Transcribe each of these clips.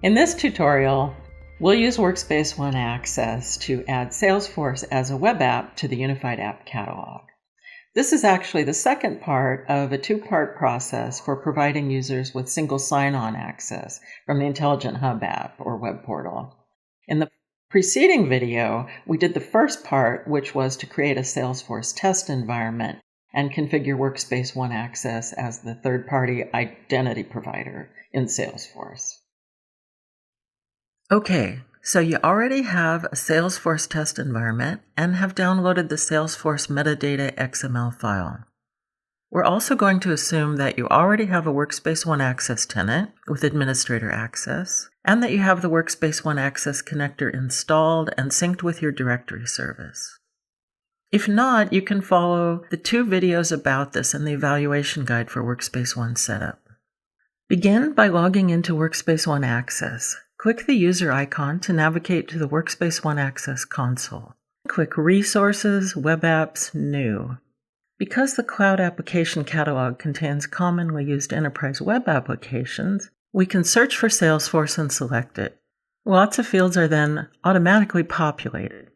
In this tutorial, we'll use Workspace ONE Access to add Salesforce as a web app to the Unified App Catalog. This is actually the second part of a two-part process for providing users with single sign-on access from the Intelligent Hub app or web portal. In the preceding video, we did the first part, which was to create a Salesforce test environment and configure Workspace ONE Access as the third-party identity provider in Salesforce. Okay, so you already have a Salesforce test environment and have downloaded the Salesforce metadata XML file. We're also going to assume that you already have a Workspace ONE Access tenant with administrator access, and that you have the Workspace ONE Access connector installed and synced with your directory service. If not, you can follow the two videos about this in the evaluation guide for Workspace ONE setup. Begin by logging into Workspace ONE Access. Click the user icon to navigate to the Workspace ONE Access console. Click Resources, Web Apps, New. Because the Cloud Application Catalog contains commonly used enterprise web applications, we can search for Salesforce and select it. Lots of fields are then automatically populated.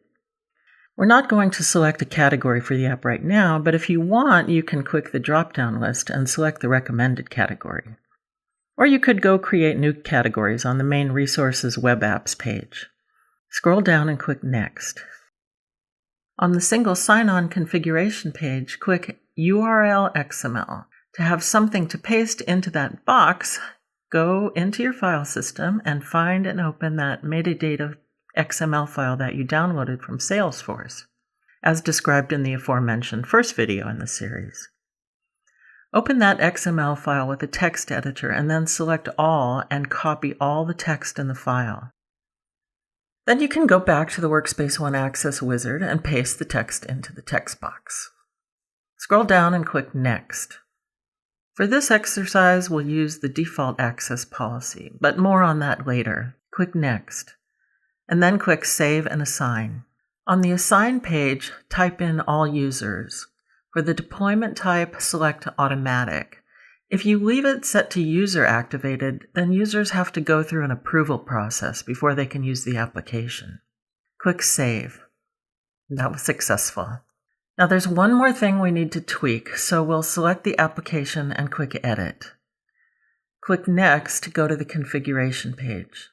We're not going to select a category for the app right now, but if you want, you can click the drop-down list and select the recommended category. Or you could go create new categories on the main Resources Web Apps page. Scroll down and click Next. On the single sign-on configuration page, click URL XML. To have something to paste into that box, go into your file system and find and open that metadata XML file that you downloaded from Salesforce, as described in the aforementioned first video in the series. Open that XML file with a text editor and then select All and copy all the text in the file. Then you can go back to the Workspace ONE Access wizard and paste the text into the text box. Scroll down and click Next. For this exercise, we'll use the default access policy, but more on that later. Click Next, and then click Save and Assign. On the Assign page, type in all users. For the deployment type, select Automatic. If you leave it set to User Activated, then users have to go through an approval process before they can use the application. Click Save. That was successful. Now there's one more thing we need to tweak, so we'll select the application and click Edit. Click Next to go to the configuration page.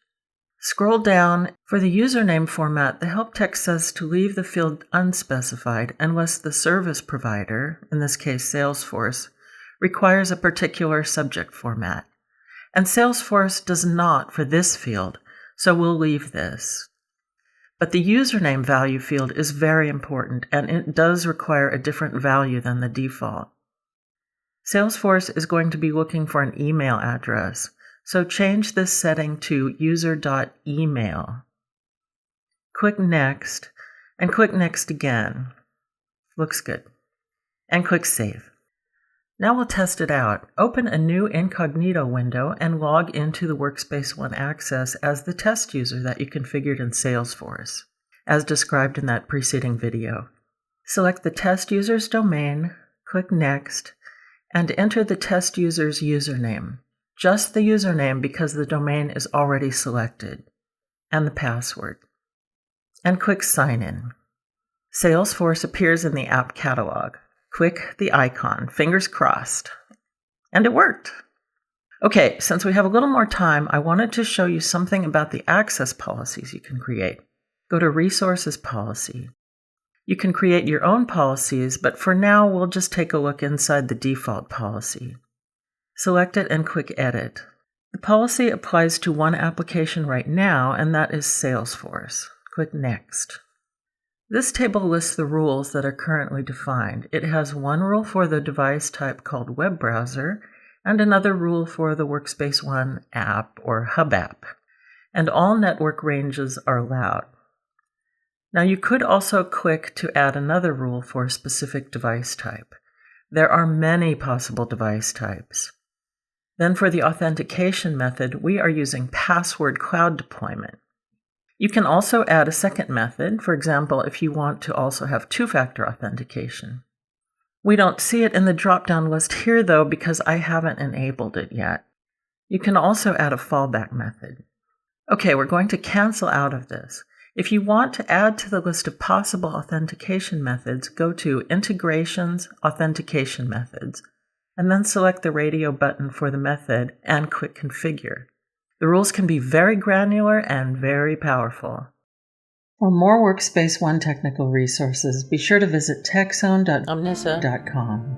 Scroll down. For the username format, the help text says to leave the field unspecified unless the service provider, in this case Salesforce, requires a particular subject format. And Salesforce does not for this field, so we'll leave this. But the username value field is very important, and it does require a different value than the default. Salesforce is going to be looking for an email address, so change this setting to user.email. Click Next, and click Next again. Looks good. And click Save. Now we'll test it out. Open a new incognito window and log into the Workspace ONE Access as the test user that you configured in Salesforce, as described in that preceding video. Select the test user's domain, click Next, and enter the test user's username. Just the username because the domain is already selected, and the password. And click Sign In. Salesforce appears in the app catalog. Click the icon, fingers crossed. And it worked. Okay, since we have a little more time, I wanted to show you something about the access policies you can create. Go to Resources Policy. You can create your own policies, but for now we'll just take a look inside the default policy. Select it and click Edit. The policy applies to one application right now, and that is Salesforce. Click Next. This table lists the rules that are currently defined. It has one rule for the device type called web browser, and another rule for the Workspace ONE app or hub app. And all network ranges are allowed. Now you could also click to add another rule for a specific device type. There are many possible device types. Then for the authentication method, we are using password cloud deployment. You can also add a second method, for example, if you want to also have two-factor authentication. We don't see it in the drop-down list here, though, because I haven't enabled it yet. You can also add a fallback method. Okay, we're going to cancel out of this. If you want to add to the list of possible authentication methods, go to Integrations, Authentication Methods, and then select the radio button for the method and click Configure. The rules can be very granular and very powerful. For more Workspace ONE technical resources, be sure to visit techzone.omnissa.com.